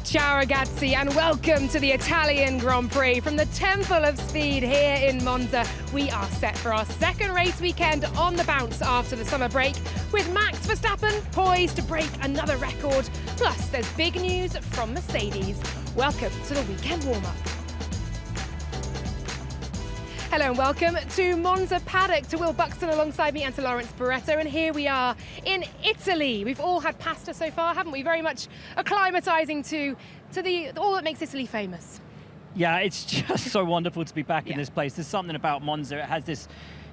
Ciao ragazzi and welcome to the Italian Grand Prix from the Temple of Speed here in Monza. We are set for our second race weekend on the bounce after the summer break with Max Verstappen poised to break another record. Plus there's big news from Mercedes. Welcome to the weekend warm-up. Hello and welcome to Monza Paddock, to Will Buxton alongside me and to Lawrence Barretto, and here we are in Italy. We've all had pasta so far, haven't we? Very much acclimatising to all that makes Italy famous. Yeah, it's just so wonderful to be back in this place. There's something about Monza. It has this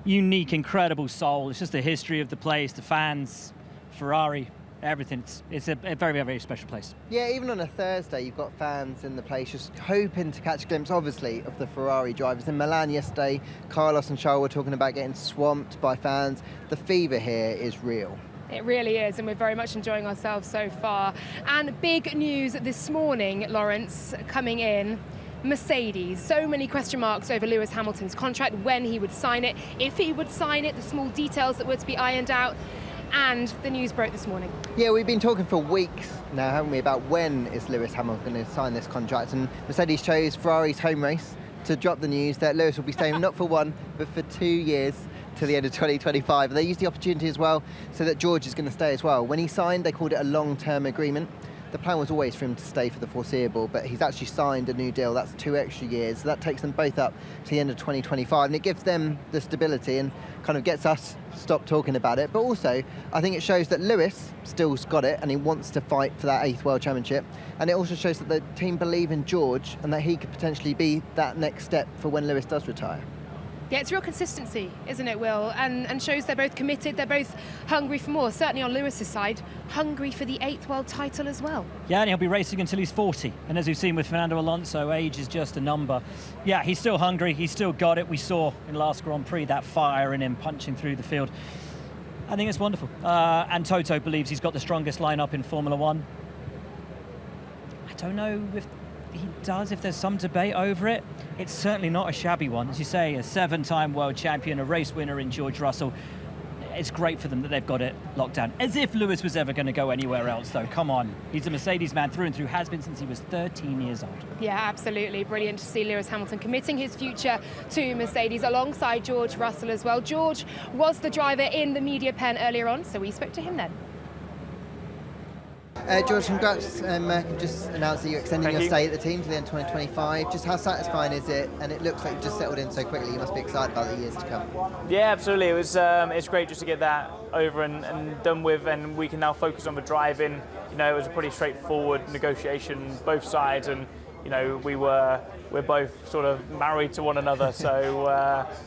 unique, incredible soul. It's just the history of the place, the fans, Ferrari, everything. It's a very, very special place. Yeah, even on a Thursday, you've got fans in the place just hoping to catch a glimpse, obviously, of the Ferrari drivers. In Milan yesterday, Carlos and Charles were talking about getting swamped by fans. The fever here is real. It really is, and we're very much enjoying ourselves so far. And big news this morning, Lawrence, coming in. Mercedes, so many question marks over Lewis Hamilton's contract, when he would sign it, if he would sign it, the small details that were to be ironed out. And the news broke this morning. Yeah, we've been talking for weeks now, haven't we, about when is Lewis Hamilton going to sign this contract, and Mercedes chose Ferrari's home race to drop the news that Lewis will be staying not for 1 but for 2 years to the end of 2025. They used the opportunity as well so that George is going to stay as well. When he signed, they called it a long-term agreement. The plan was always for him to stay for the foreseeable, but he's actually signed a new deal. That's 2 extra years. So that takes them both up to the end of 2025, and it gives them the stability and kind of gets us stop talking about it. But also, I think it shows that Lewis still's got it and he wants to fight for that 8th World Championship. And it also shows that the team believe in George and that he could potentially be that next step for when Lewis does retire. Yeah, it's real consistency, isn't it, Will? And shows they're both committed, they're both hungry for more. Certainly on Lewis's side, hungry for the 8th world title as well. Yeah, and he'll be racing until he's 40. And as we've seen with Fernando Alonso, age is just a number. Yeah, he's still hungry, he's still got it. We saw in last Grand Prix that fire in him punching through the field. I think it's wonderful. And Toto believes he's got the strongest lineup in Formula One. I don't know if he does, if there's some debate over it. It's certainly not a shabby one. As you say, a 7-time world champion, a race winner in George Russell. It's great for them that they've got it locked down. As if Lewis was ever going to go anywhere else, though. Come on. He's a Mercedes man through and through, has been since he was 13 years old. Yeah, absolutely. Brilliant to see Lewis Hamilton committing his future to Mercedes alongside George Russell as well. George was the driver in the media pen earlier on, so we spoke to him then. George, congrats. You've just announced that you're extending your stay at the team to the end of 2025. Just how satisfying is it? And it looks like you've just settled in so quickly. You must be excited about the years to come. Yeah, absolutely. It was. It's great just to get that over and done with, and we can now focus on the driving. You know, it was a pretty straightforward negotiation, both sides, and you know, we're both sort of married to one another. So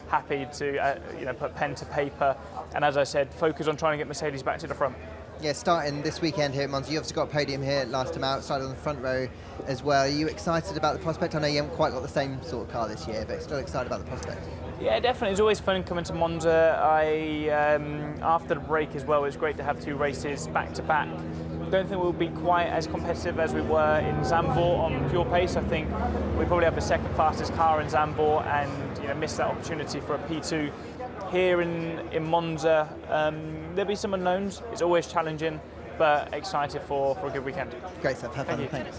happy to put pen to paper, and as I said, focus on trying to get Mercedes back to the front. Yeah, starting this weekend here at Monza, you obviously got a podium here last time out, started on the front row as well. Are you excited about the prospect? I know you haven't quite got the same sort of car this year, but still excited about the prospect. Yeah, definitely. It's always fun coming to Monza. After the break as well, it's great to have 2 races back to back. Don't think we'll be quite as competitive as we were in Zandvoort on pure pace. I think we probably have the second fastest car in Zandvoort and missed that opportunity for a P2. Here in Monza, there'll be some unknowns. It's always challenging, but excited for a good weekend. Great stuff. Have fun. Thanks.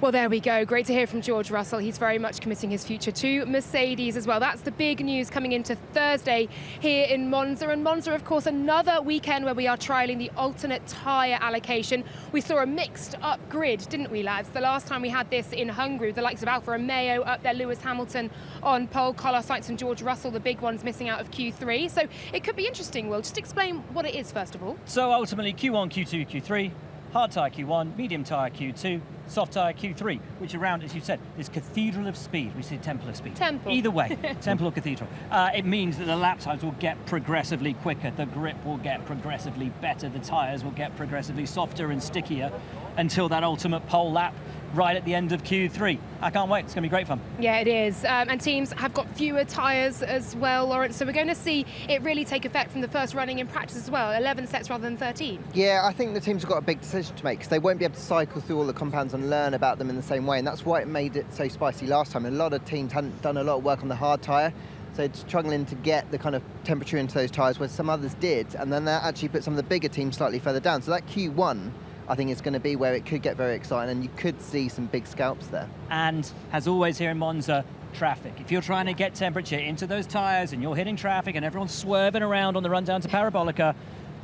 Well, there we go. Great to hear from George Russell. He's very much committing his future to Mercedes as well. That's the big news coming into Thursday here in Monza. And Monza, of course, another weekend where we are trialling the alternate tyre allocation. We saw a mixed up grid, didn't we, lads? The last time we had this in Hungary, the likes of Alfa Romeo up there, Lewis Hamilton on pole, Carlos Sainz and George Russell, the big ones missing out of Q3. So it could be interesting, Will. Just explain what it is, first of all. So ultimately, Q1, Q2, Q3, hard tyre Q1, medium tyre Q2, soft tyre Q3, which around, as you said, is Cathedral of Speed. We say Temple of Speed. Temple. Either way, Temple or Cathedral. It means that the lap times will get progressively quicker, the grip will get progressively better, the tyres will get progressively softer and stickier until that ultimate pole lap right at the end of Q3. I can't wait. It's going to be great fun. Yeah, it is. And teams have got fewer tyres as well, Lawrence. So we're going to see it really take effect from the first running in practice as well. 11 sets rather than 13. Yeah, I think the teams have got a big decision to make because they won't be able to cycle through all the compounds and learn about them in the same way. And that's why it made it so spicy last time. A lot of teams hadn't done a lot of work on the hard tyre. So it's struggling to get the kind of temperature into those tyres where some others did. And then that actually put some of the bigger teams slightly further down. So that Q1 I think it's going to be where it could get very exciting, and you could see some big scalps there. And as always here in Monza, traffic. If you're trying to get temperature into those tyres and you're hitting traffic and everyone's swerving around on the run down to Parabolica,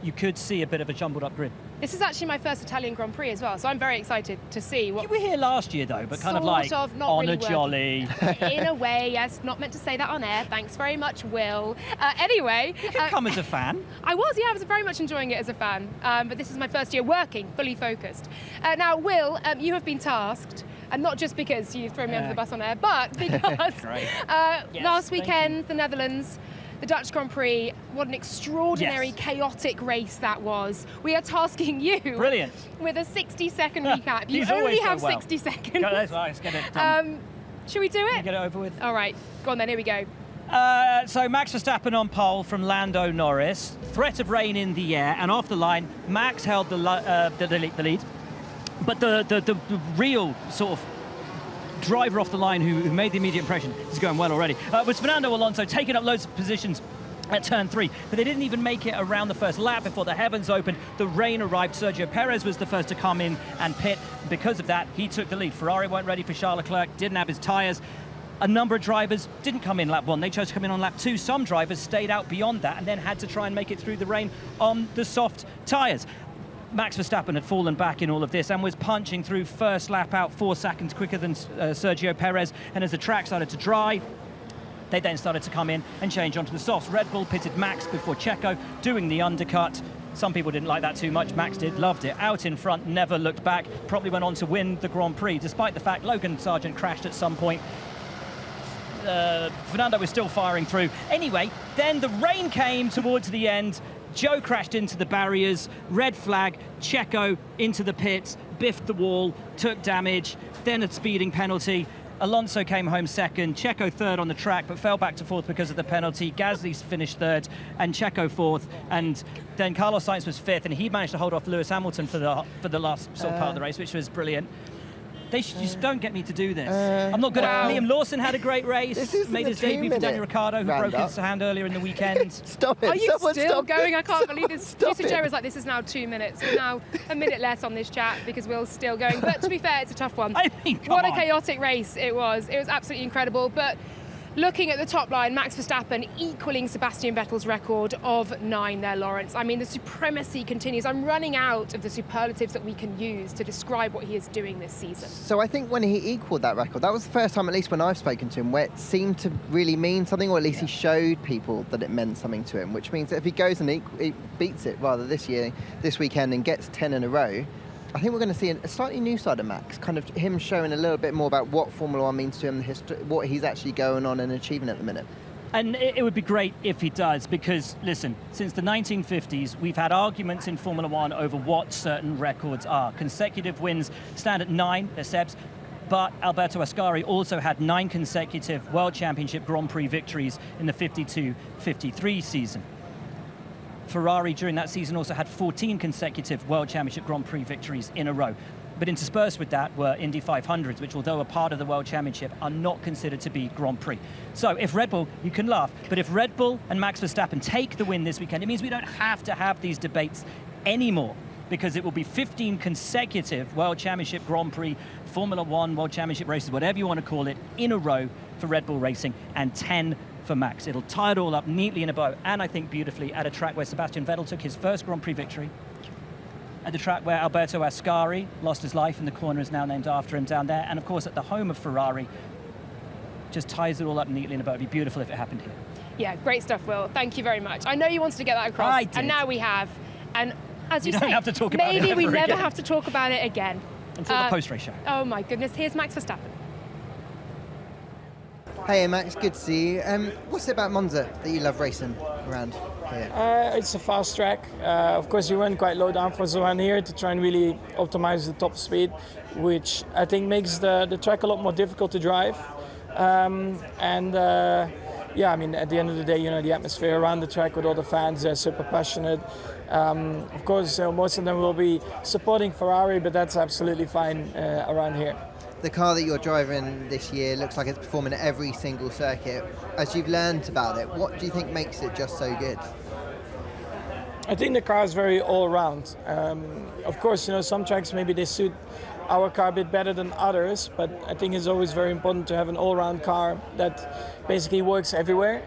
you could see a bit of a jumbled up grid. This is actually my first Italian Grand Prix as well, so I'm very excited to see what... You were here last year though, but kind of like not on really a jolly. In a way, yes, not meant to say that on air. Thanks very much, Will. Anyway... You can come as a fan. I was very much enjoying it as a fan, but this is my first year working, fully focused. Now, Will, you have been tasked, and not just because you've thrown me under the bus on air, but because last weekend, the Netherlands, the Dutch Grand Prix, what an extraordinary, chaotic race that was. We are tasking you with a 60-second recap. You only have 60 seconds. Let's get it done. Should we do it? Get it over with. All right, go on then, here we go. So Max Verstappen on pole from Lando Norris. Threat of rain in the air, and off the line, Max held the lead. But the real sort of driver off the line who made the immediate impression, is going well already, was Fernando Alonso, taking up loads of positions at turn 3, but they didn't even make it around the first lap before the heavens opened. The rain arrived. Sergio Perez was the first to come in and pit. Because of that, he took the lead. Ferrari weren't ready for Charles Leclerc, didn't have his tyres. A number of drivers didn't come in lap 1, they chose to come in on lap 2. Some drivers stayed out beyond that and then had to try and make it through the rain on the soft tyres. Max Verstappen had fallen back in all of this and was punching through first lap out 4 seconds quicker than Sergio Perez, and as the track started to dry, they then started to come in and change onto the softs. Red Bull pitted Max before Checo, doing the undercut. Some people didn't like that too much. Max did, loved it. Out in front, never looked back, probably went on to win the Grand Prix, despite the fact Logan Sargeant crashed at some point. Fernando was still firing through. Anyway, then the rain came towards the end. Joe crashed into the barriers, red flag, Checo into the pits, biffed the wall, took damage, then a speeding penalty. Alonso came home second, Checo third on the track, but fell back to fourth because of the penalty. Gasly finished third, and Checo fourth, and then Carlos Sainz was fifth, and he managed to hold off Lewis Hamilton for the last sort of part of the race, which was brilliant. They just don't get me to do this. I'm not good at it. Liam Lawson had a great race, made his debut for Daniel Ricciardo, who broke his hand earlier in the weekend. Stop it. Are you Someone still stop going? it. I can't believe this. Stop Producer it. Joe was like, this is now 2 minutes. We're now a minute less on this chat because Will's still going. But to be fair, it's a tough one. I mean, come what on. a chaotic race it was. It was absolutely incredible. But looking at the top line, Max Verstappen equaling Sebastian Vettel's record of 9 there, Lawrence. I mean, the supremacy continues. I'm running out of the superlatives that we can use to describe what he is doing this season. So I think when he equalled that record, that was the first time, at least when I've spoken to him, where it seemed to really mean something, or at least he showed people that it meant something to him, which means that if he goes and he beats it rather this weekend, and gets 10 in a row, I think we're going to see a slightly new side of Max, kind of him showing a little bit more about what Formula One means to him, what he's actually going on and achieving at the minute. And it would be great if he does, because, listen, since the 1950s, we've had arguments in Formula One over what certain records are. Consecutive wins stand at 9, they're Seb's, but Alberto Ascari also had 9 consecutive World Championship Grand Prix victories in the 52-53 season. Ferrari during that season also had 14 consecutive World Championship Grand Prix victories in a row. But interspersed with that were Indy 500s, which, although a part of the World Championship, are not considered to be Grand Prix. So if Red Bull, you can laugh, but if Red Bull and Max Verstappen take the win this weekend, it means we don't have to have these debates anymore, because it will be 15 consecutive World Championship Grand Prix, Formula One, World Championship races, whatever you want to call it, in a row for Red Bull Racing, and 10 for Max. It'll tie it all up neatly in a bow, and I think beautifully, at a track where Sebastian Vettel took his first Grand Prix victory, at the track where Alberto Ascari lost his life and the corner is now named after him down there, and of course at the home of Ferrari. Just ties it all up neatly in a bow. It'd be beautiful if it happened here. Yeah, great stuff, Will. Thank you very much. I know you wanted to get that across, I did. And now we have. And as you don't say, have to talk about it maybe we ever never again. have to talk about it again. Until the post-race show. Oh my goodness, here's Max Verstappen. Hey Max, good to see you. What's it about Monza that you love racing around here? It's a fast track. Of course, you run quite low downforce around here to try and really optimize the top speed, which I think makes the track a lot more difficult to drive. Yeah, I mean, at the end of the day, you know, the atmosphere around the track with all the fans, they're super passionate. Of course, most of them will be supporting Ferrari, but that's absolutely fine around here. The car that you're driving this year looks like it's performing at every single circuit. As you've learned about it, what do you think makes it just so good? I think the car is very all-round. Of course, some tracks maybe they suit our car a bit better than others, but I think it's always very important to have an all-round car that basically works everywhere.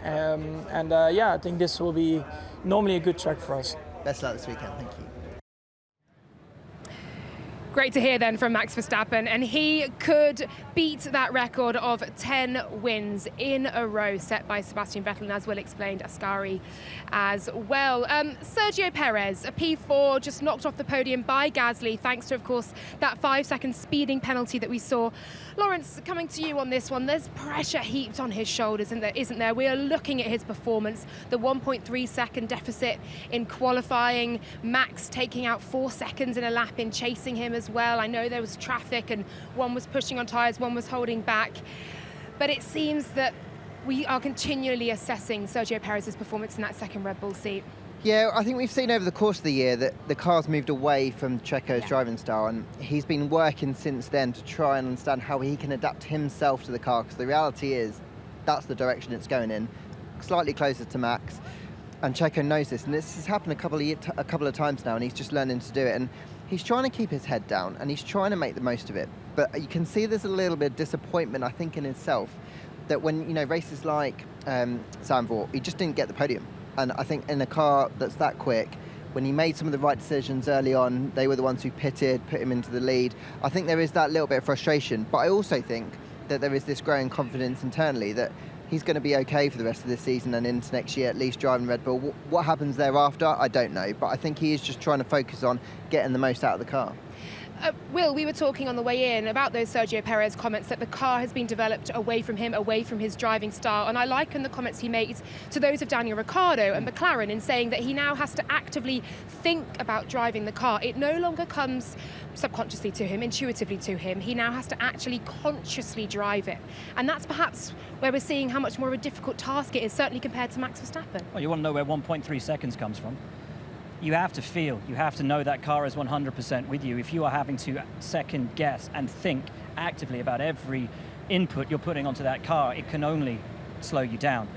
I think this will be normally a good track for us. Best of luck this weekend. Thank you. Great to hear then from Max Verstappen, and he could beat that record of 10 wins in a row set by Sebastian Vettel, and as Will explained, Ascari as well. Sergio Perez, a P4, just knocked off the podium by Gasly, thanks to, of course, that 5-second speeding penalty that we saw. Lawrence, coming to you on this one, there's pressure heaped on his shoulders, isn't there? We are looking at his performance, the 1.3 second deficit in qualifying, Max taking out 4 seconds in a lap in chasing him as well. I know there was traffic and one was pushing on tyres, one was holding back, but it seems that we are continually assessing Sergio Perez's performance in that second Red Bull seat. Yeah, I think we've seen over the course of the year that the car's moved away from Checo's driving style, and he's been working since then to try and understand how he can adapt himself to the car, because the reality is that's the direction it's going in, slightly closer to Max, and Checo knows this, and this has happened a couple of times now, and he's just learning to do it, and he's trying to keep his head down, and he's trying to make the most of it, but you can see there's a little bit of disappointment, I think, in himself, that when, races like Zandvoort, he just didn't get the podium. And I think in a car that's that quick, when he made some of the right decisions early on, they were the ones who pitted, put him into the lead. I think there is that little bit of frustration, but I also think that there is this growing confidence internally that he's going to be okay for the rest of this season and into next year, at least driving Red Bull. What happens thereafter, I don't know, but I think he is just trying to focus on getting the most out of the car. Will, we were talking on the way in about those Sergio Perez comments that the car has been developed away from him, away from his driving style, and I liken the comments he made to those of Daniel Ricciardo and McLaren in saying that he now has to actively think about driving the car. It no longer comes subconsciously to him, intuitively to him. He now has to actually consciously drive it, and that's perhaps where we're seeing how much more of a difficult task it is, certainly compared to Max Verstappen. Well, you want to know where 1.3 seconds comes from. You have to feel, you have to know that car is 100% with you. If you are having to second guess and think actively about every input you're putting onto that car, it can only slow you down.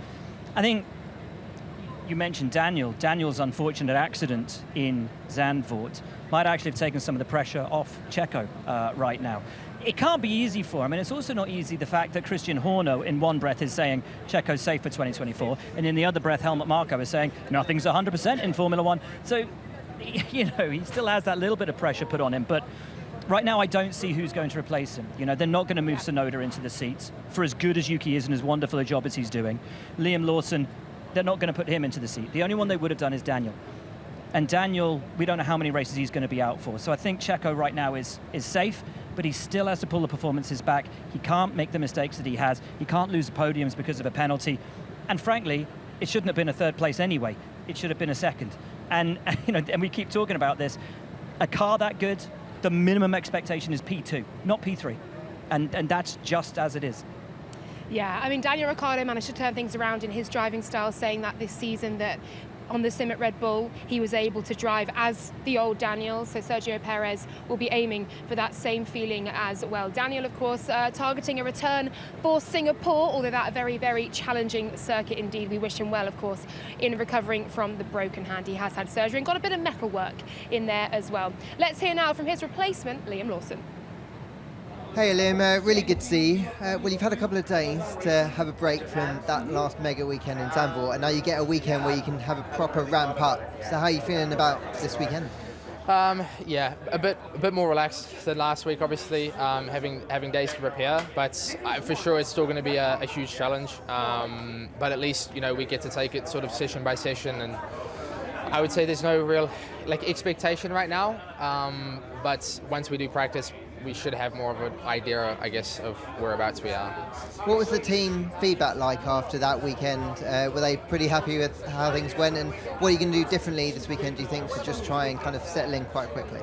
I think you mentioned Daniel's unfortunate accident in Zandvoort might actually have taken some of the pressure off Checo right now. It can't be easy for him, and it's also not easy the fact that Christian Horner in one breath is saying Checo's safe for 2024, and in the other breath Helmut Marko is saying nothing's 100% in Formula One. So, he still has that little bit of pressure put on him, but right now I don't see who's going to replace him. They're not going to move Tsunoda into the seats, for as good as Yuki is and as wonderful a job as he's doing. Liam Lawson, they're not going to put him into the seat. The only one they would have done is Daniel. And Daniel, we don't know how many races he's going to be out for. So I think Checo right now is safe, but he still has to pull the performances back. He can't make the mistakes that he has. He can't lose the podiums because of a penalty. And frankly, it shouldn't have been a third place anyway. It should have been a second. And and we keep talking about this. A car that good, the minimum expectation is P2, not P3. And that's just as it is. Yeah, I mean, Daniel Ricciardo managed to turn things around in his driving style, saying that this season that on the sim at Red Bull, he was able to drive as the old Daniel, so Sergio Perez will be aiming for that same feeling as well. Daniel, of course, targeting a return for Singapore, although that a very, very challenging circuit indeed. We wish him well, of course, in recovering from the broken hand. He has had surgery and got a bit of metal work in there as well. Let's hear now from his replacement, Liam Lawson. Hey Liam, really good to see you. Well, you've had a couple of days to have a break from that last mega weekend in Zandvoort, and now you get a weekend where you can have a proper ramp up. So how are you feeling about this weekend? Yeah, a bit more relaxed than last week, obviously, having days to prepare, but for sure it's still going to be a huge challenge, but at least we get to take it sort of session by session, and I would say there's no real expectation right now, but once we do practice we should have more of an idea, I guess, of whereabouts we are. What was the team feedback like after that weekend? Were they pretty happy with how things went, and what are you going to do differently this weekend, do you think, to just try and kind of settle in quite quickly?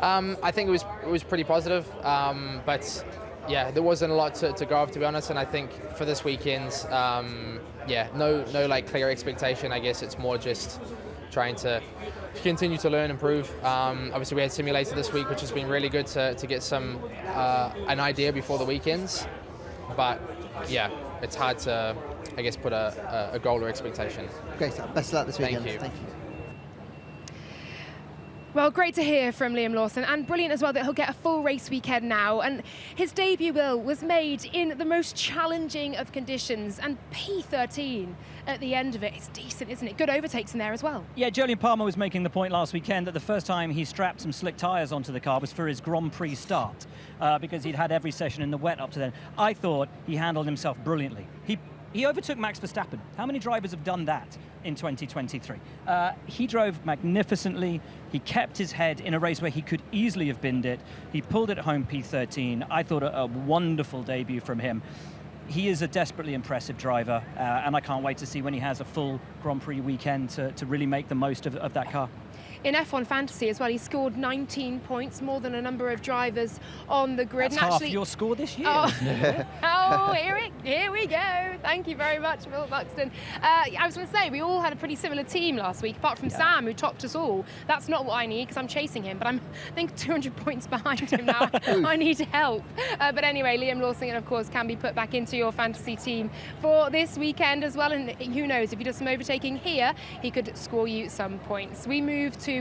I think it was pretty positive, but yeah, there wasn't a lot to go off, to be honest, and I think for this weekend, no clear expectation. I guess it's more just trying to continue to learn, improve. Obviously we had simulator this week, which has been really good to get some an idea before the weekends, but yeah, it's hard to, I guess, put a goal or expectation. Great stuff. Best of luck this weekend. Thank you. Well, great to hear from Liam Lawson, and brilliant as well that he'll get a full race weekend now. And his debut, Will, was made in the most challenging of conditions, and P13 at the end of it. It's decent, isn't it? Good overtakes in there as well. Yeah, Jolyon Palmer was making the point last weekend that the first time he strapped some slick tyres onto the car was for his Grand Prix start, because he'd had every session in the wet up to then. I thought he handled himself brilliantly. He overtook Max Verstappen. How many drivers have done that in 2023? He drove magnificently. He kept his head in a race where he could easily have binned it. He pulled it home P13. I thought a wonderful debut from him. He is a desperately impressive driver, and I can't wait to see when he has a full Grand Prix weekend to really make the most of that car. In F1 Fantasy as well, he scored 19 points, more than a number of drivers on the grid. That's half your score this year. Oh, here we go. Thank you very much, Will Buxton. I was going to say, we all had a pretty similar team last week, apart from Sam, who topped us all. That's not what I need, because I'm chasing him, but I'm, I think, 200 points behind him now. I need help. But anyway, Liam Lawson, of course, can be put back into your fantasy team for this weekend as well. And who knows, if he does some overtaking here, he could score you some points. We move to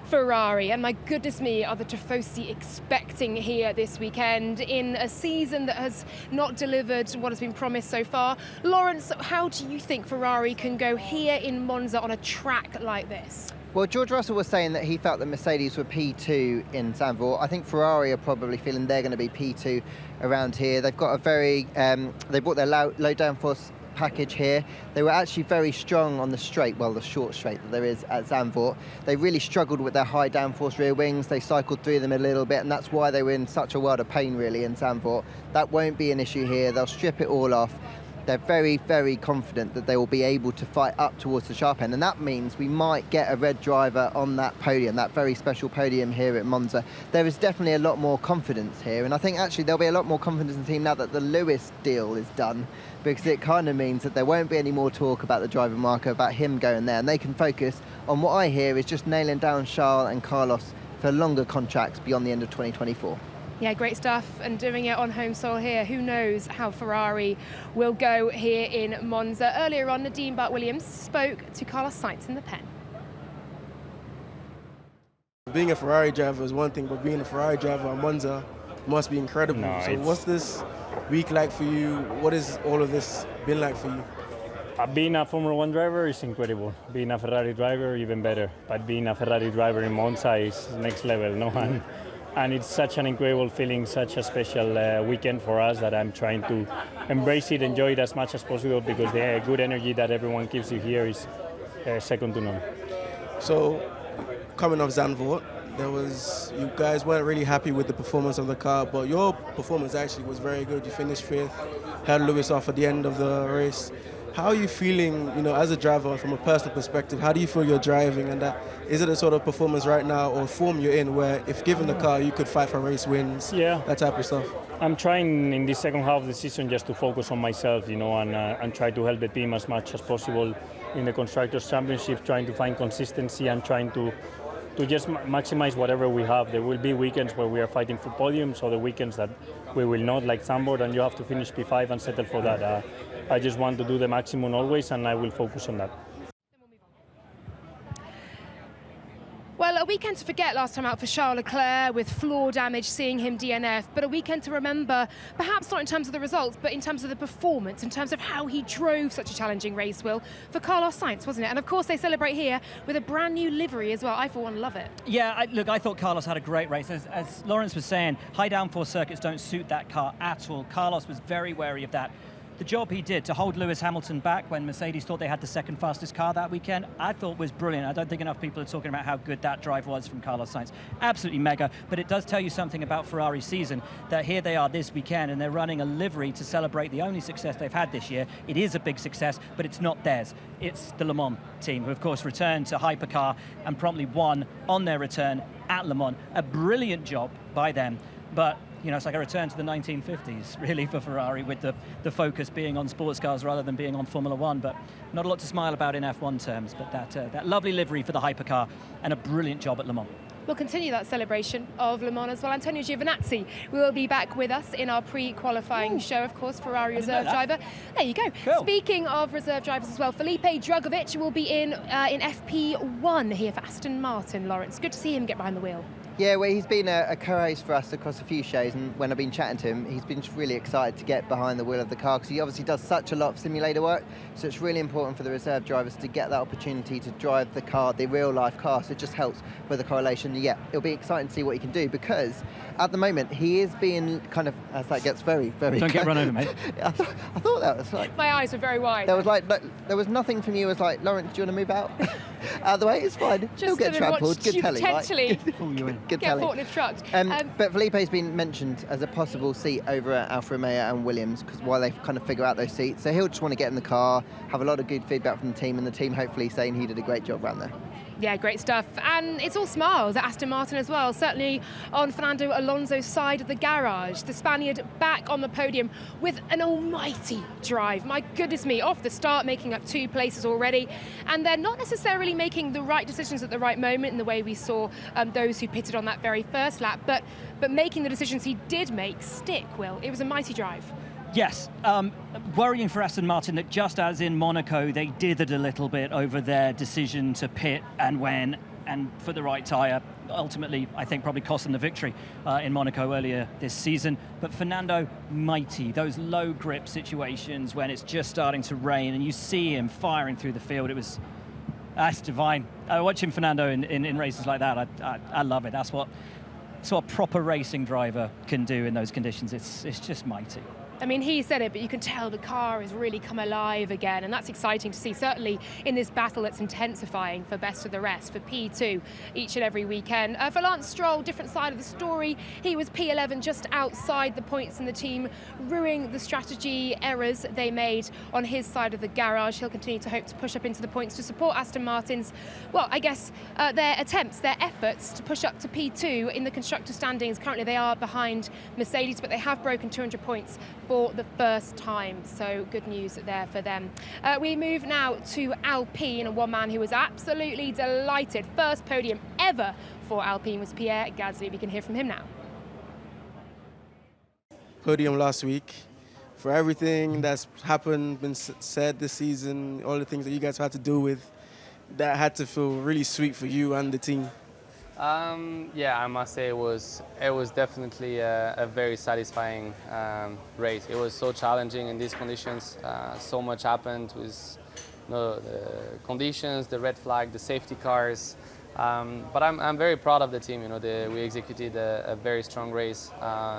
Ferrari, and my goodness me, are the Tifosi expecting here this weekend in a season that has not delivered what has been promised so far. Lawrence, how do you think Ferrari can go here in Monza on a track like this? Well, George Russell was saying that he felt that Mercedes were P2 in Zandvoort. I think Ferrari are probably feeling they're going to be P2 around here. They've got a very, they brought their low downforce package here. They were actually very strong on the straight, well, the short straight that there is at Zandvoort. They really struggled with their high downforce rear wings. They cycled through them a little bit, and that's why they were in such a world of pain really in Zandvoort. That won't be an issue here. They'll strip it all off. They're very, very confident that they will be able to fight up towards the sharp end, and that means we might get a red driver on that podium, that very special podium here at Monza. There is definitely a lot more confidence here, and I think actually there'll be a lot more confidence in the team now that the Lewis deal is done, because it kind of means that there won't be any more talk about the driver marker, about him going there, and they can focus on what I hear is just nailing down Charles and Carlos for longer contracts beyond the end of 2024. Yeah, great stuff, and doing it on home soil here. Who knows how Ferrari will go here in Monza. Earlier on, Nadine Bart-Williams spoke to Carlos Sainz in the pen. Being a Ferrari driver is one thing, but being a Ferrari driver at Monza must be incredible. So what's this week like for you? What has all of this been like for you? Being a Formula One driver is incredible. Being a Ferrari driver, even better. But being a Ferrari driver in Monza is next level, no? And it's such an incredible feeling, such a special weekend for us that I'm trying to embrace it, enjoy it as much as possible, because the good energy that everyone gives you here is second to none. So, coming off Zandvoort, you guys weren't really happy with the performance of the car, but your performance actually was very good. You finished fifth, held Lewis off at the end of the race. How are you feeling, as a driver, from a personal perspective? How do you feel you're driving, and is it a sort of performance right now or form you're in where if given the car you could fight for race wins, that type of stuff? I'm trying in this second half of the season just to focus on myself, and try to help the team as much as possible in the Constructors' Championship, trying to find consistency and trying to just maximize whatever we have. There will be weekends where we are fighting for podiums, or the weekends that we will not, like Zandvoort, and you have to finish P5 and settle for that. I just want to do the maximum always, and I will focus on that. Well, a weekend to forget last time out for Charles Leclerc, with floor damage, seeing him DNF, but a weekend to remember, perhaps not in terms of the results, but in terms of the performance, in terms of how he drove such a challenging race, Will, for Carlos Sainz, wasn't it? And of course they celebrate here with a brand new livery as well. I for one love it. Yeah, I thought Carlos had a great race. As Lawrence was saying, high downforce circuits don't suit that car at all. Carlos was very wary of that. The job he did to hold Lewis Hamilton back when Mercedes thought they had the second fastest car that weekend, I thought was brilliant. I don't think enough people are talking about how good that drive was from Carlos Sainz. Absolutely mega, but it does tell you something about Ferrari's season, that here they are this weekend and they're running a livery to celebrate the only success they've had this year. It is a big success, but it's not theirs. It's the Le Mans team, who of course returned to hypercar and promptly won on their return at Le Mans. A brilliant job by them, but it's like a return to the 1950s, really, for Ferrari, with the focus being on sports cars rather than being on Formula One. But not a lot to smile about in F1 terms, but that lovely livery for the hypercar and a brilliant job at Le Mans. we'll continue that celebration of Le Mans as well. Antonio Giovinazzi will be back with us in our pre-qualifying show, of course, Ferrari reserve driver. There you go. Cool. Speaking of reserve drivers as well, Felipe Drugovich will be in FP1 here for Aston Martin, Lawrence. Good to see him get behind the wheel. Yeah, well, he's been a co-host for us across a few shows, and when I've been chatting to him, he's been just really excited to get behind the wheel of the car, because he obviously does such a lot of simulator work, so it's really important for the reserve drivers to get that opportunity to drive the car, the real-life car, so it just helps with the correlation. Yeah, it'll be exciting to see what he can do, because at the moment, he is being kind of, as that gets very, very... Don't get run over, mate. I thought that was like... My eyes were very wide. There was nothing from you as like, Lawrence, do you want to move out? Out of the way, it's fine. He'll get trampled. Good telly, potentially right? Good get telly. forklift trucked. But Felipe's been mentioned as a possible seat over at Alfa Romeo and Williams, because while they kind of figure out those seats, so he'll just want to get in the car, have a lot of good feedback from the team, and the team hopefully saying he did a great job around there. Yeah, great stuff. And it's all smiles at Aston Martin as well, certainly on Fernando Alonso's side of the garage. The Spaniard back on the podium with an almighty drive. My goodness me, off the start, making up 2 places already. And they're not necessarily making the right decisions at the right moment in the way we saw those who pitted on that very first lap, but making the decisions he did make stick, Will. It was a mighty drive. Yes, worrying for Aston Martin that just as in Monaco, they dithered a little bit over their decision to pit and when and for the right tyre. Ultimately, I think probably cost them the victory in Monaco earlier this season. But Fernando, mighty. Those low grip situations when it's just starting to rain and you see him firing through the field, that's divine. Watching Fernando in races like that, I love it. That's what a proper racing driver can do in those conditions. It's just mighty. I mean, he said it, but you can tell the car has really come alive again, and that's exciting to see, certainly in this battle that's intensifying for best of the rest, for P2 each and every weekend. For Lance Stroll, different side of the story. He was P11, just outside the points in the team, ruining the strategy errors they made on his side of the garage. He'll continue to hope to push up into the points to support Aston Martin's, well, I guess, their attempts, their efforts to push up to P2 in the constructor standings. Currently they are behind Mercedes, but they have broken 200 points for the first time, so good news there for them. We move now to Alpine, and one man who was absolutely delighted. First podium ever for Alpine was Pierre Gasly. We can hear from him now. Podium last week. For everything that's happened, been said this season, all the things that you guys had to do with, that had to feel really sweet for you and the team. Yeah, I must say it was definitely a very satisfying race. It was so challenging in these conditions. So much happened with the conditions, the red flag, the safety cars. But I'm very proud of the team. We executed a very strong race,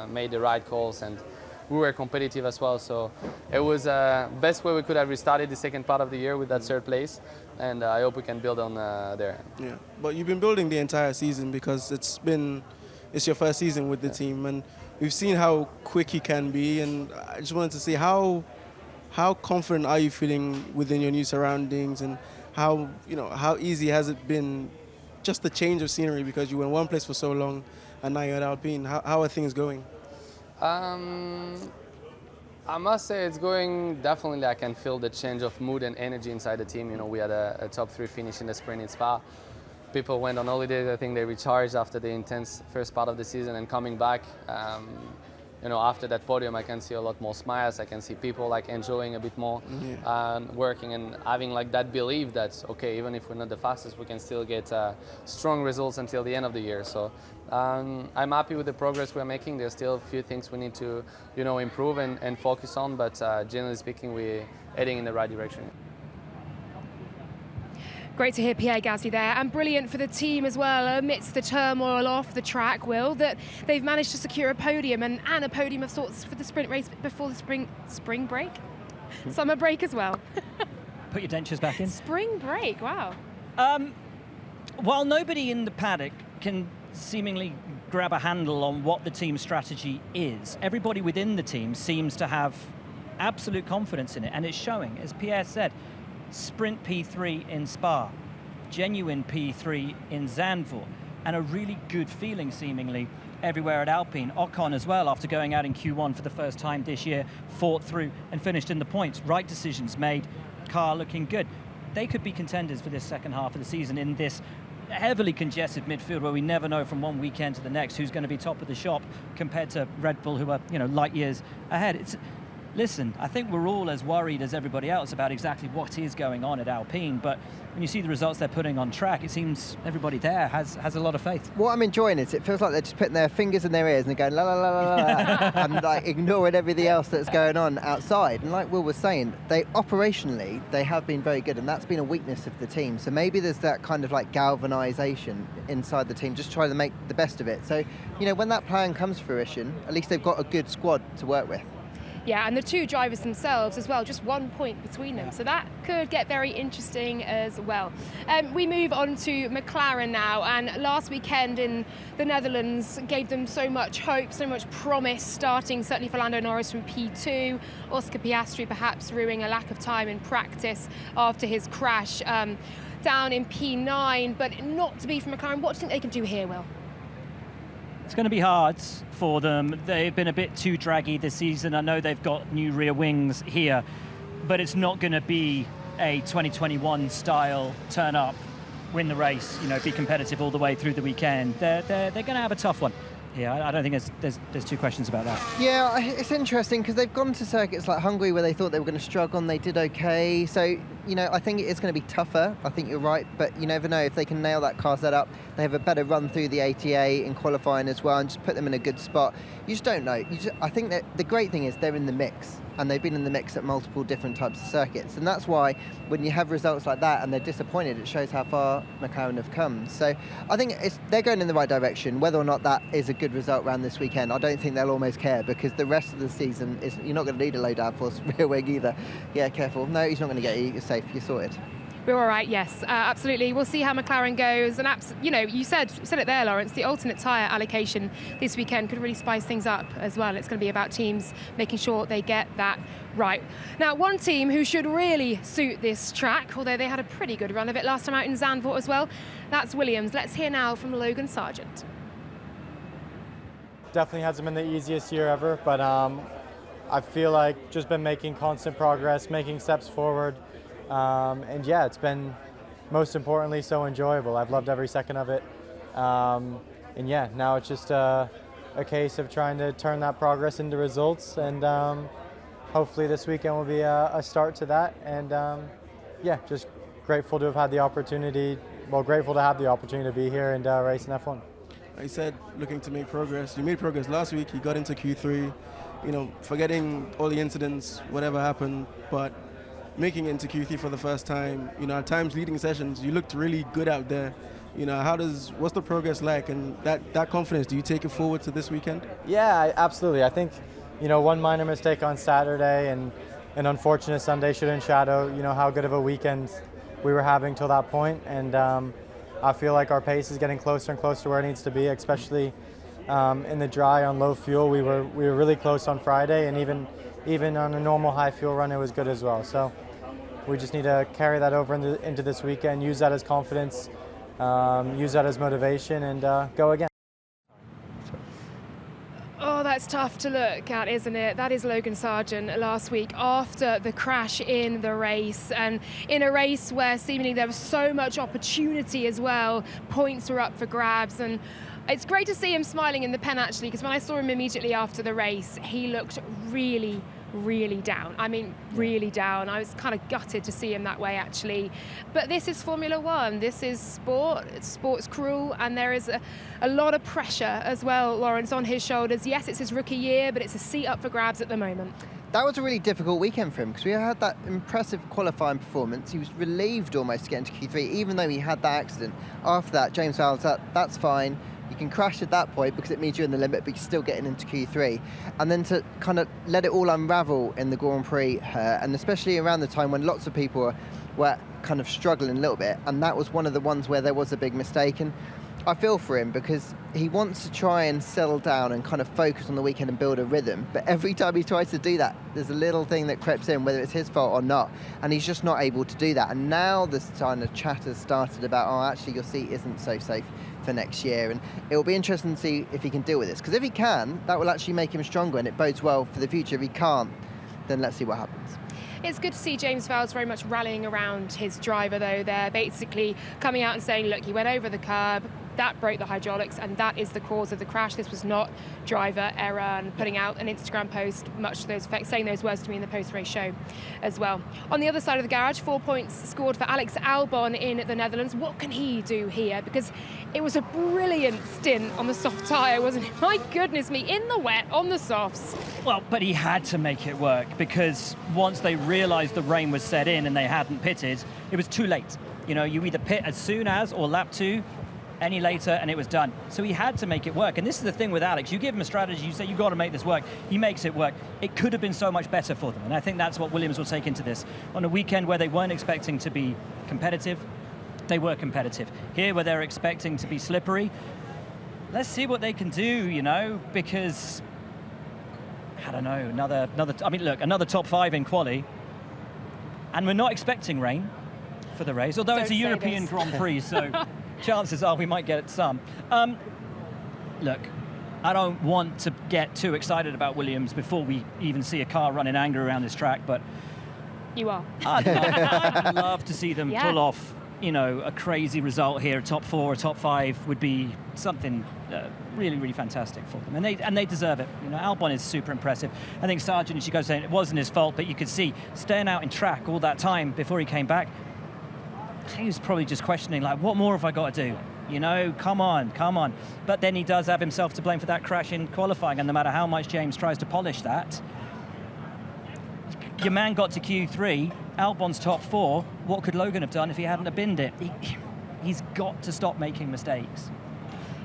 made the right calls, and we were competitive as well. So it was the best way we could have restarted the second part of the year with that third place. And I hope we can build on there. Yeah, but you've been building the entire season, because it's your first season with the team, and we've seen how quick he can be. And I just wanted to see how confident are you feeling within your new surroundings, and how easy has it been, just the change of scenery, because you were in one place for so long, and now you're at Alpine. How are things going? I must say it's going definitely. I can feel the change of mood and energy inside the team. We had a top 3 finish in the sprint in Spa. People went on holidays. I think they recharged after the intense first part of the season, and coming back, after that podium, I can see a lot more smiles. I can see people enjoying a bit more, working and having that belief that okay, even if we're not the fastest, we can still get strong results until the end of the year. So I'm happy with the progress we're making. There's still a few things we need to improve and focus on, but generally speaking, we're heading in the right direction. Great to hear Pierre Gasly there, and brilliant for the team as well, amidst the turmoil off the track, Will, that they've managed to secure a podium and a podium of sorts for the sprint race before the spring break? Summer break as well. Put your dentures back in. Spring break, wow. While nobody in the paddock can seemingly grab a handle on what the team's strategy is, everybody within the team seems to have absolute confidence in it, and it's showing. As Pierre said, sprint P3 in Spa, genuine P3 in Zandvoort, and a really good feeling seemingly everywhere at Alpine. Ocon as well, after going out in Q1 for the first time this year, fought through and finished in the points. Right decisions made, car looking good. They could be contenders for this second half of the season in this heavily congested midfield where we never know from one weekend to the next who's going to be top of the shop compared to Red Bull, who are, light years ahead. Listen, I think we're all as worried as everybody else about exactly what is going on at Alpine, but when you see the results they're putting on track, it seems everybody there has a lot of faith. What I'm enjoying is it feels like they're just putting their fingers in their ears and they're going la la la la la and like ignoring everything else that's going on outside. And like Will was saying, they operationally they have been very good, and that's been a weakness of the team. So maybe there's that kind of like galvanization inside the team, just trying to make the best of it. So when that plan comes to fruition, at least they've got a good squad to work with. Yeah, and the two drivers themselves as well, just 1 point between them. So that could get very interesting as well. We move on to McLaren now, and last weekend in the Netherlands gave them so much hope, so much promise, starting certainly for Lando Norris from P2, Oscar Piastri perhaps ruining a lack of time in practice after his crash down in P9, but not to be for McLaren. What do you think they can do here, Will? It's going to be hard for them. They've been a bit too draggy this season. I know they've got new rear wings here, but it's not going to be a 2021 style turn up, win the race, be competitive all the way through the weekend. They're going to have a tough one. Yeah, I don't think there's two questions about that. Yeah, it's interesting because they've gone to circuits like Hungary where they thought they were going to struggle and they did okay. So, I think it is going to be tougher. I think you're right, but you never know. If they can nail that car setup, they have a better run through the ATA in qualifying as well and just put them in a good spot. You just don't know. I think that the great thing is they're in the mix, and they've been in the mix at multiple different types of circuits. And that's why when you have results like that and they're disappointed, it shows how far McLaren have come. So I think they're going in the right direction. Whether or not that is a good result around this weekend, I don't think they'll almost care, because the rest of the season, you're not going to need a low downforce rear wing either. Yeah, careful. No, he's not going to get you. You're safe. You're sorted. We're all right, yes, absolutely. We'll see how McLaren goes. And you said it there, Lawrence, the alternate tyre allocation this weekend could really spice things up as well. It's going to be about teams making sure they get that right. Now, one team who should really suit this track, although they had a pretty good run of it last time out in Zandvoort as well, that's Williams. Let's hear now from Logan Sargeant. Definitely hasn't been the easiest year ever, but I feel like just been making constant progress, making steps forward. And yeah, it's been most importantly so enjoyable. I've loved every second of it. And yeah, now it's just a case of trying to turn that progress into results, and hopefully this weekend will be a start to that. And yeah, just grateful to have the opportunity, grateful to have the opportunity to be here and race in F1. I said looking to make progress. You made progress last week. You got into Q3, forgetting all the incidents, whatever happened, but making it into Q3 for the first time, at times leading sessions, you looked really good out there. What's the progress like, and that confidence, do you take it forward to this weekend? Yeah, absolutely. I think, one minor mistake on Saturday and an unfortunate Sunday shouldn't shadow, how good of a weekend we were having till that point. And I feel like our pace is getting closer and closer to where it needs to be, especially in the dry on low fuel. We were really close on Friday, and even on a normal high fuel run, it was good as well. So we just need to carry that over into this weekend, use that as confidence, use that as motivation, and go again. Oh, that's tough to look at, isn't it? That is Logan Sargeant last week after the crash in the race, and in a race where seemingly there was so much opportunity as well. Points were up for grabs, and it's great to see him smiling in the pen, actually, because when I saw him immediately after the race, he looked really down. I mean, really down. I was kind of gutted to see him that way, actually. But this is Formula One. This is sport. Sport's cruel, and there is a lot of pressure as well, Lawrence, on his shoulders. Yes, it's his rookie year, but it's a seat up for grabs at the moment. That was a really difficult weekend for him, because we had that impressive qualifying performance. He was relieved almost to get into Q3, even though he had that accident. After that, James Vowles, that's fine. You can crash at that point because it means you're in the limit, but you're still getting into Q3. And then to kind of let it all unravel in the Grand Prix, and especially around the time when lots of people were kind of struggling a little bit, and that was one of the ones where there was a big mistake. And I feel for him, because he wants to try and settle down and kind of focus on the weekend and build a rhythm. But every time he tries to do that, there's a little thing that creeps in, whether it's his fault or not, and he's just not able to do that. And now this kind of chatter started about, actually your seat isn't so safe for next year, and it will be interesting to see if he can deal with this, because if he can, that will actually make him stronger, and it bodes well for the future. If he can't, then let's see what happens. It's good to see James Vowles very much rallying around his driver, though. They're basically coming out and saying, look, he went over the curb, that broke the hydraulics, and that is the cause of the crash. This was not driver error, and putting out an Instagram post, much to those effects, saying those words to me in the post-race show as well. On the other side of the garage, 4 points scored for Alex Albon in the Netherlands. What can he do here? Because it was a brilliant stint on the soft tyre, wasn't it? My goodness me, in the wet, on the softs. Well, but he had to make it work, because once they realised the rain was set in and they hadn't pitted, it was too late. You know, you either pit as soon as, or lap 2, any later, and it was done. So he had to make it work. And this is the thing with Alex. You give him a strategy, you say, you've got to make this work. He makes it work. It could have been so much better for them. And I think that's what Williams will take into this. On a weekend where they weren't expecting to be competitive, they were competitive. Here, where they're expecting to be slippery, let's see what they can do, you know, because, I don't know, another top 5 in quali. And we're not expecting rain for the race, although it's a European Grand Prix, so chances are we might get some. Look, I don't want to get too excited about Williams before we even see a car running angry around this track, but you are. I'd love to see them pull off, you know, a crazy result here. A top 4, a top 5 would be something really, really fantastic for them, and they deserve it. You know, Albon is super impressive. I think Sargeant, as she goes saying, it wasn't his fault, but you could see staying out in track all that time before he came back. He was probably just questioning, like, what more have I got to do? You know, come on. But then he does have himself to blame for that crash in qualifying, and no matter how much James tries to polish that, your man got to Q3, Albon's top 4. What could Logan have done if he hadn't have binned it? He's got to stop making mistakes.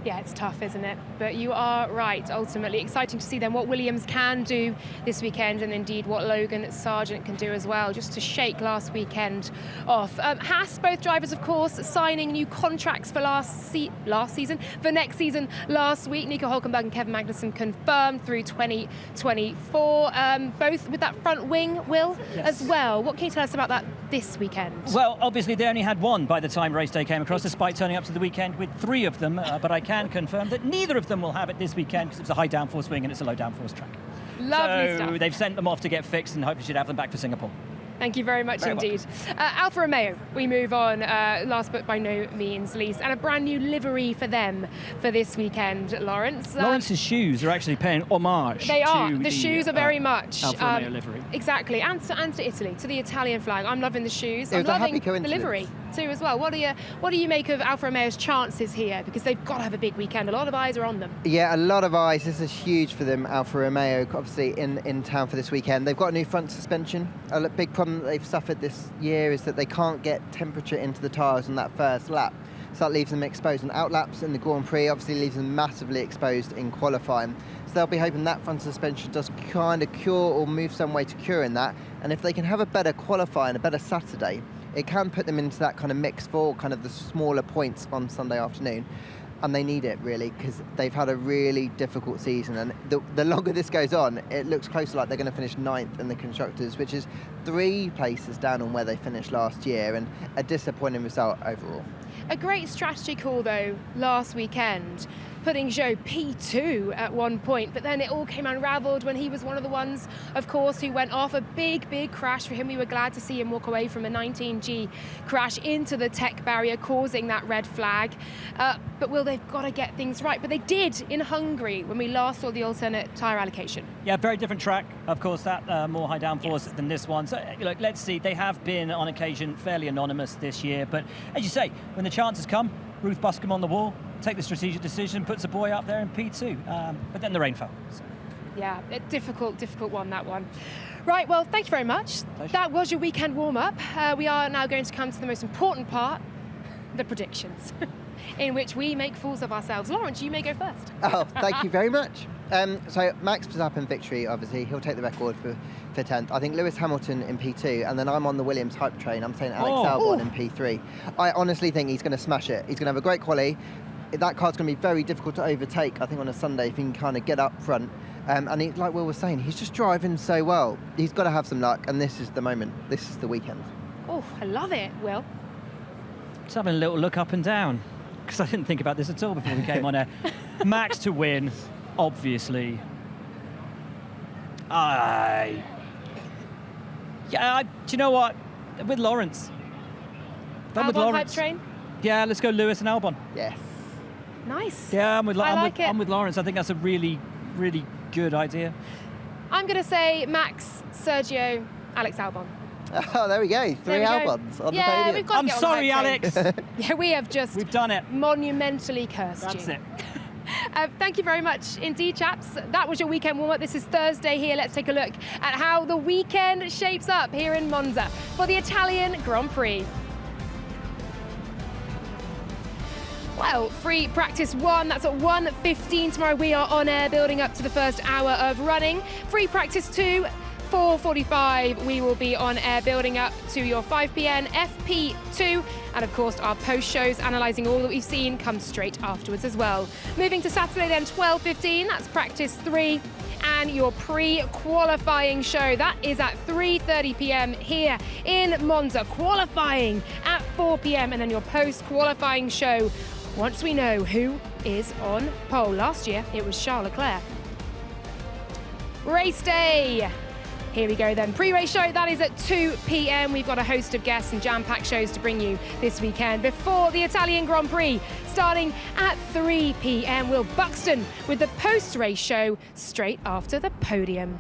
Yeah, it's tough, isn't it? But you are right, ultimately. Exciting to see then what Williams can do this weekend, and indeed what Logan Sargeant can do as well, just to shake last weekend off. Haas, both drivers, of course, signing new contracts for for next season last week. Nico Hülkenberg and Kevin Magnussen confirmed through 2024, both with that front wing, Will, as well. What can you tell us about that this weekend? Well, obviously they only had one by the time race day came across, despite turning up to the weekend with 3 of them, but I can confirm that neither of them will have it this weekend, because it's a high downforce wing and it's a low downforce track. Lovely stuff. They've sent them off to get fixed, and hopefully should have them back for Singapore. Thank you very much indeed. Alfa Romeo, we move on, last but by no means least, and a brand new livery for them for this weekend, Lawrence. Lawrence's shoes are actually paying homage. They are. The shoes are very much. Alfa Romeo livery. Exactly, and to Italy, to the Italian flag. I'm loving the shoes. I'm loving the livery too as well. What do you make of Alfa Romeo's chances here? Because they've got to have a big weekend. A lot of eyes are on them. Yeah, a lot of eyes. This is huge for them, Alfa Romeo, obviously in town for this weekend. They've got a new front suspension. A big problem that they've suffered this year is that they can't get temperature into the tyres on that first lap. So that leaves them exposed on outlaps in the Grand Prix, obviously leaves them massively exposed in qualifying. So they'll be hoping that front suspension does kind of cure or move some way to curing that. And if they can have a better qualifying, a better Saturday, it can put them into that kind of mix for kind of the smaller points on Sunday afternoon. And they need it, really, because they've had a really difficult season. And the longer this goes on, it looks closer like they're going to finish 9th in the Constructors, which is 3 places down on where they finished last year, and a disappointing result overall. A great strategy call, though, last weekend, putting Zhou P2 at one point, but then it all came unravelled when he was one of the ones, of course, who went off. A big crash for him. We were glad to see him walk away from a 19G crash into the tech barrier, causing that red flag. But Will, they've got to get things right. But they did in Hungary when we last saw the alternate tyre allocation. Yeah, very different track, of course, that more high downforce than this one. So look, let's see. They have been, on occasion, fairly anonymous this year. But as you say, when the chances come, Ruth Buscombe on the wall, take the strategic decision, puts a boy up there in P2. But then the rain fell. So. Yeah, a difficult one, that one. Right, well, thank you very much. Pleasure. That was your weekend warm-up. We are now going to come to the most important part, the predictions, in which we make fools of ourselves. Lawrence, you may go first. Oh, thank you very much. So Max Verstappen victory, obviously, he'll take the record for 10th. I think Lewis Hamilton in P2, and then I'm on the Williams hype train. I'm saying Alex Albon in P3. I honestly think he's going to smash it. He's going to have a great quali. That car's going to be very difficult to overtake, I think, on a Sunday if he can kind of get up front. And he, like Will was saying, he's just driving so well. He's got to have some luck, and this is the moment. This is the weekend. Oh, I love it, Will. Just having a little look up and down, because I didn't think about this at all before we came on air. Max to win, obviously. Yeah, do you know what? With Lawrence. Done with Albon hype Lawrence. train? Yeah, let's go Lewis and Albon. Yes. Nice. Yeah, I'm with it. Lawrence. I think that's a really, really good idea. I'm going to say Max, Sergio, Alex Albon. Oh, there we go. 3 There we go. Albons on Yeah, the podium. we've got to I'm get on sorry, the hype train. Alex. Yeah, we have just We've done it. monumentally cursed That's you. it. Thank you very much indeed, chaps. That was your weekend warm-up. This is Thursday here. Let's take a look at how the weekend shapes up here in Monza for the Italian Grand Prix. Well, free practice 1, that's at 1:15 tomorrow. We are on air building up to the first hour of running. Free practice 2, 4:45, we will be on air building up to your 5 p.m. FP2. And of course, our post shows analysing all that we've seen come straight afterwards as well. Moving to Saturday then, 12:15, that's practice 3. And your pre-qualifying show, that is at 3:30 p.m. here in Monza. Qualifying at 4 p.m. and then your post-qualifying show once we know who is on pole. Last year, it was Charles Leclerc. Race day. Here we go then. Pre-race show, that is at 2 p.m. We've got a host of guests and jam-packed shows to bring you this weekend. Before the Italian Grand Prix, starting at 3 p.m. Will Buxton with the post-race show straight after the podium.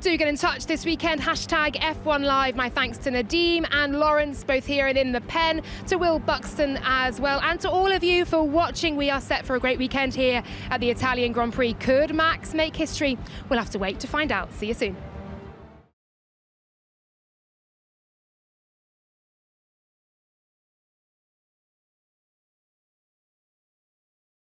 Do get in touch this weekend, hashtag F1 Live. My thanks to Nadeem and Lawrence, both here and in the pen, to Will Buxton as well, and to all of you for watching. We are set for a great weekend here at the Italian Grand Prix. Could Max make history? We'll have to wait to find out. See you soon.